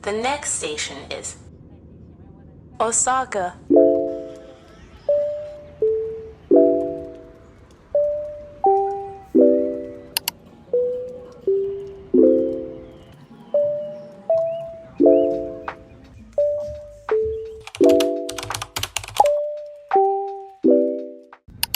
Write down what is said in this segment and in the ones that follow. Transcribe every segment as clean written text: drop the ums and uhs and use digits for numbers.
The next station is Osaka.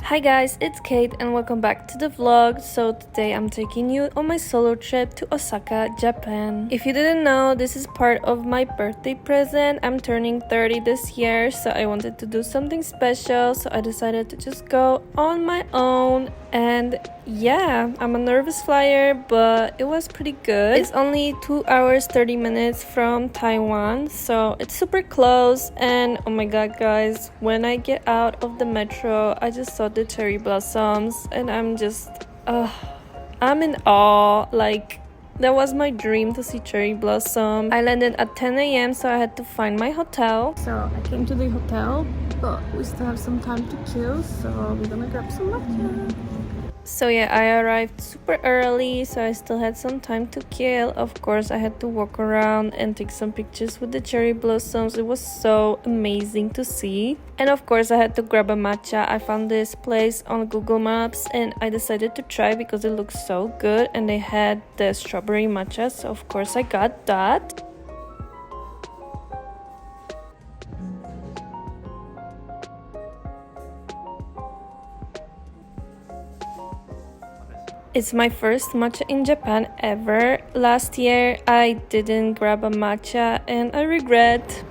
Hi guys, it's Kate and welcome back to the vlog. So today I'm taking you on my solo trip to Osaka, Japan. If you didn't know, this is part of my birthday present. I'm turning 30 this year, so I wanted to do something special, so I decided to just go on my own. And yeah, I'm a nervous flyer, but it was pretty good. It's only 2 hours 30 minutes from Taiwan, so it's super close. And oh my god guys, when I get out of the metro, I just saw the cherry blossoms and I'm in awe. Like, that was my dream to see cherry blossom. I landed at 10 a.m. so I had to find my hotel. So I came to the hotel, but we still have some time to kill, so we're gonna grab some matcha. So yeah, I arrived super early, so I still had some time to kill. Of course, I had to walk around and take some pictures with the cherry blossoms. It was so amazing to see. And of course, I had to grab a matcha. I found this place on Google Maps and I decided to try because it looks so good. And they had the strawberry matcha, so of course I got that. It's my first matcha in Japan ever. Last year I didn't grab a matcha and I regret.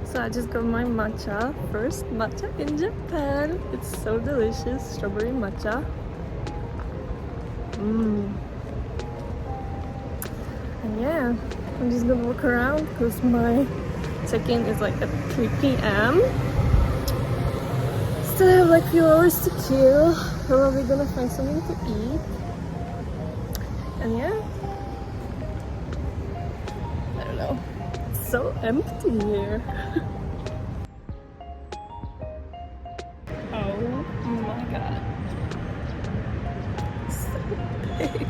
So I just got my matcha, first matcha in Japan. It's so delicious, strawberry matcha. And yeah, I'm just gonna walk around because my check-in is like at 3 p.m. Still have like few hours to kill. Probably gonna find something to eat. And yeah, I don't know, it's so empty here. Oh my god, so big.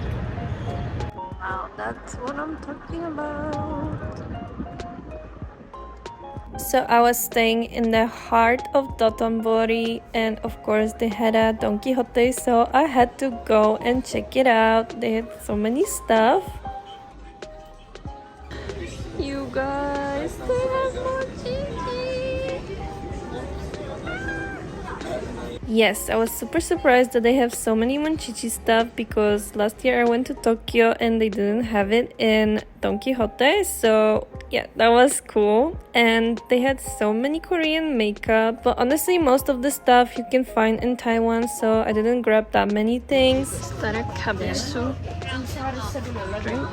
Wow, that's what I'm talking about. So I was staying in the heart of Dotonbori, and of course they had a Don Quijote, so I had to go and check it out. They had so many stuff. You guys, they have more chichi. Yes, I was super surprised that they have so many Monchichi stuff because last year I went to Tokyo and they didn't have it in Don Quijote, so yeah, that was cool. And they had so many Korean makeup, but honestly most of the stuff you can find in Taiwan, so I didn't grab that many things. Started cabbage soup drink.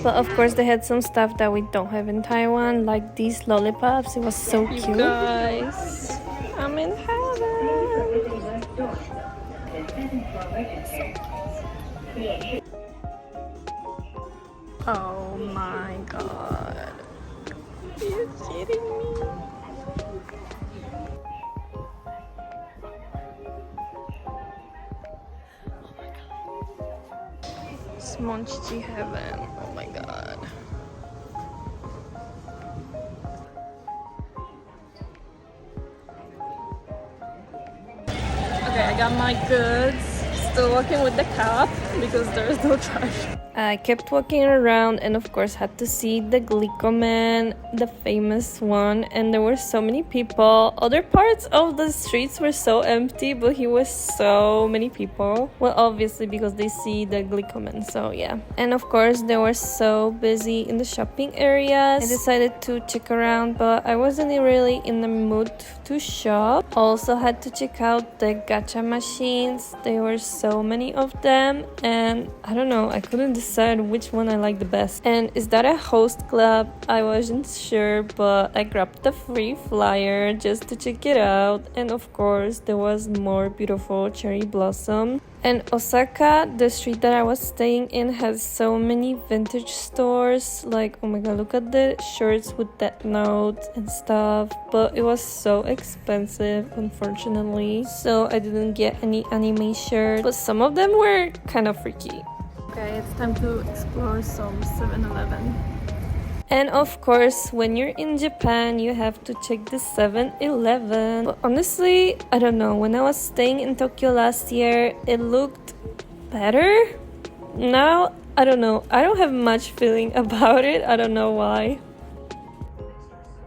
But of course they had some stuff that we don't have in Taiwan, like these lollipops. It was so cute. You guys, I'm in heaven. Oh my god. Are you kidding me? Oh my god. It's Monchichi heaven. Oh my god. Okay, I got my goods. Still walking with the cab because there is no charge. I kept walking around and of course had to see the Glico man, the famous one, and there were so many people. Other parts of the streets were so empty, but he was so many people. Well, obviously because they see the Glico man, so yeah. And of course they were so busy in the shopping areas. I decided to check around, but I wasn't really in the mood to shop. Also had to check out the gacha machines. There were so many of them and I don't know, I couldn't decide which one I like the best. And is that a host club? I wasn't sure, but I grabbed the free flyer just to check it out. And of course there was more beautiful cherry blossom. And Osaka, the street that I was staying in, has so many vintage stores. Like, oh my god, look at the shirts with that note and stuff. But it was so expensive, unfortunately. So I didn't get any anime shirts. But some of them were kind of freaky. Okay, it's time to explore some 7-Eleven. And of course, when you're in Japan, you have to check the 7-Eleven. But honestly, I don't know. When I was staying in Tokyo last year, it looked better. Now, I don't know. I don't have much feeling about it. I don't know why.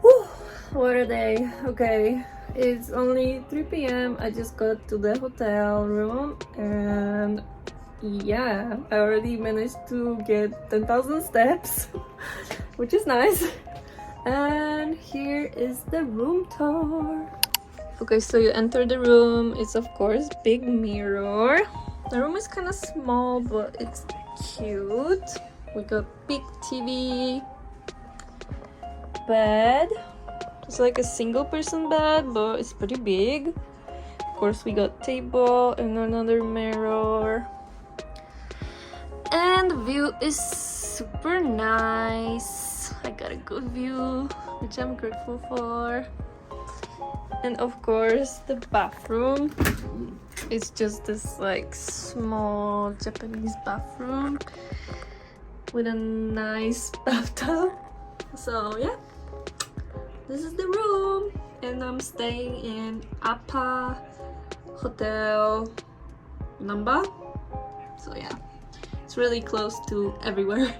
Whew, what a day. Okay, it's only 3 p.m. I just got to the hotel room and yeah, I already managed to get 10,000 steps, which is nice. And here is the room tour. Okay, so you enter the room. It's of course big mirror. The room is kind of small, but it's cute. We got big TV, bed. It's like a single person bed, but it's pretty big. Of course, we got table and another mirror. And the view is super nice. I got a good view, which I'm grateful for. And of course, the bathroom. It's just this like small Japanese bathroom with a nice bathtub. So yeah, this is the room, and I'm staying in Appa Hotel Namba. So yeah, it's really close to everywhere.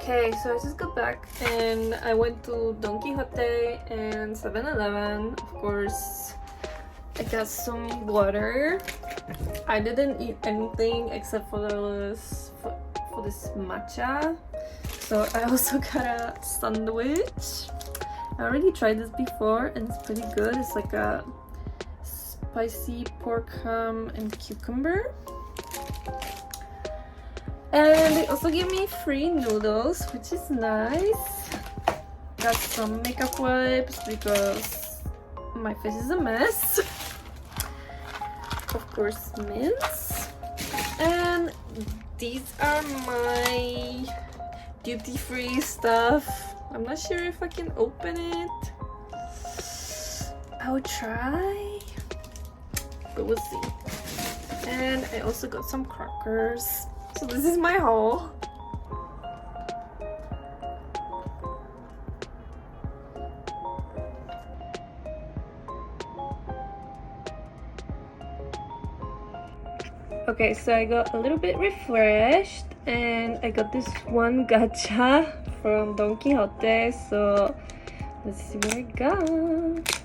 Okay, so I just got back and I went to Don Quijote and 7-Eleven. Of course, I got some water. I didn't eat anything except for this matcha. So I also got a sandwich. I already tried this before and it's pretty good. It's like a spicy pork ham and cucumber. And they also gave me free noodles, which is nice. Got some makeup wipes because my face is a mess. Of course, mints. And these are my duty-free stuff. I'm not sure if I can open it. I'll try, but we'll see. And I also got some crackers. So this is my haul. Okay, so I got a little bit refreshed and I got this one gacha from Don Quijote. So let's see what I got.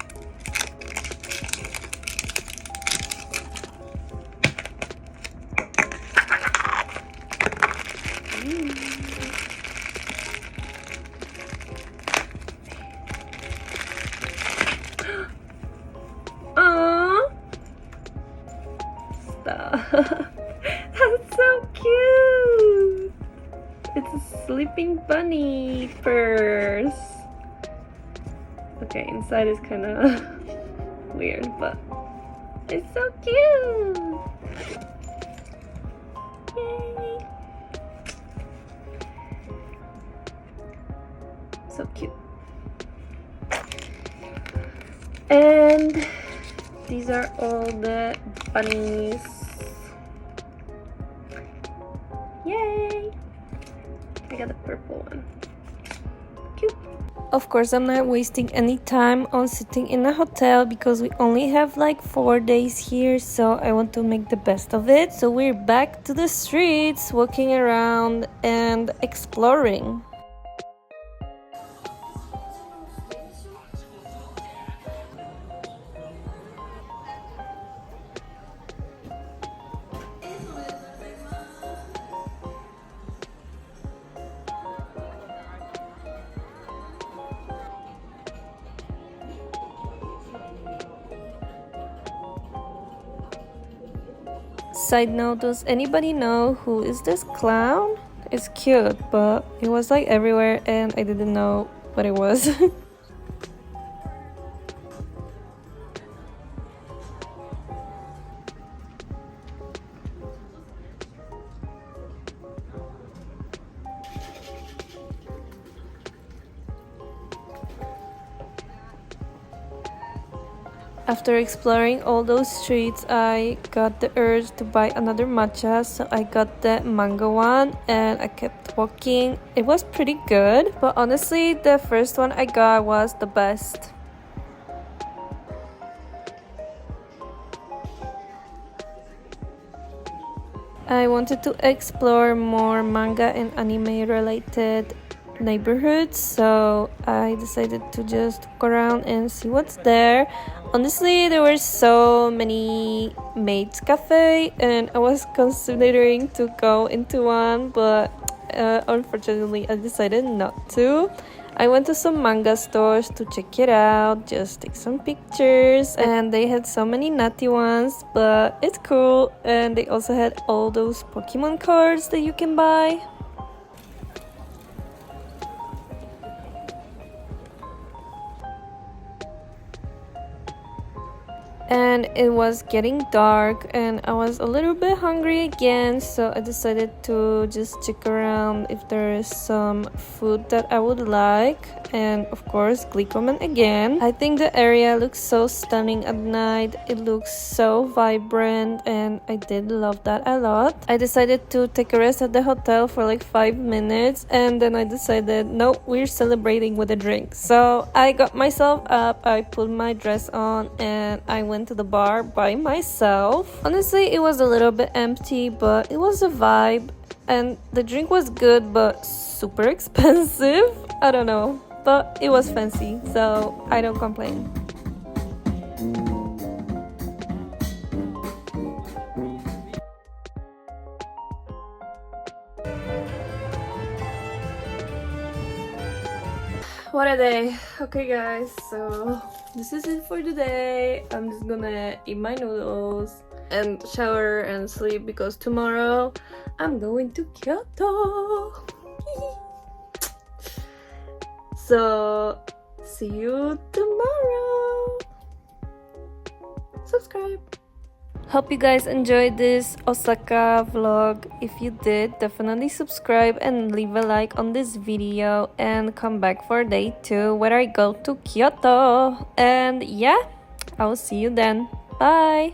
That's so cute! It's a sleeping bunny purse. Okay, inside is kind of weird, but it's so cute! Yay! So cute. And these are all the bunnies. Yay! I got the purple one. Cute. Of course, I'm not wasting any time on sitting in a hotel because we only have like 4 days here, so I want to make the best of it. So we're back to the streets, walking around and exploring. Side note, does anybody know who is this clown? It's cute, but it was like everywhere and I didn't know what it was. After exploring all those streets, I got the urge to buy another matcha, so I got the mango one and I kept walking. It was pretty good, but honestly, the first one I got was the best. I wanted to explore more manga and anime related neighborhoods, so I decided to just walk around and see what's there. Honestly, there were so many maids cafe and I was considering to go into one, but unfortunately I decided not to. I went to some manga stores to check it out, just take some pictures, and they had so many nutty ones, but it's cool. And they also had all those Pokemon cards that you can buy. And it was getting dark and I was a little bit hungry again, so I decided to just check around if there is some food that I would like. And of course, Glico again. I think the area looks so stunning at night. It looks so vibrant and I did love that a lot. I decided to take a rest at the hotel for like 5 minutes and then I decided, no, we're celebrating with a drink. So I got myself up, I put my dress on and I went to the bar by myself. Honestly, it was a little bit empty, but it was a vibe and the drink was good but super expensive. I don't know, but it was fancy, so I don't complain. What a day. Okay guys, so this is it for today. I'm just gonna eat my noodles and shower and sleep because tomorrow I'm going to Kyoto. So see you tomorrow. Subscribe. Hope you guys enjoyed this Osaka vlog. If you did, definitely subscribe and leave a like on this video and come back for day 2 where I go to Kyoto. And yeah, I will see you then. Bye.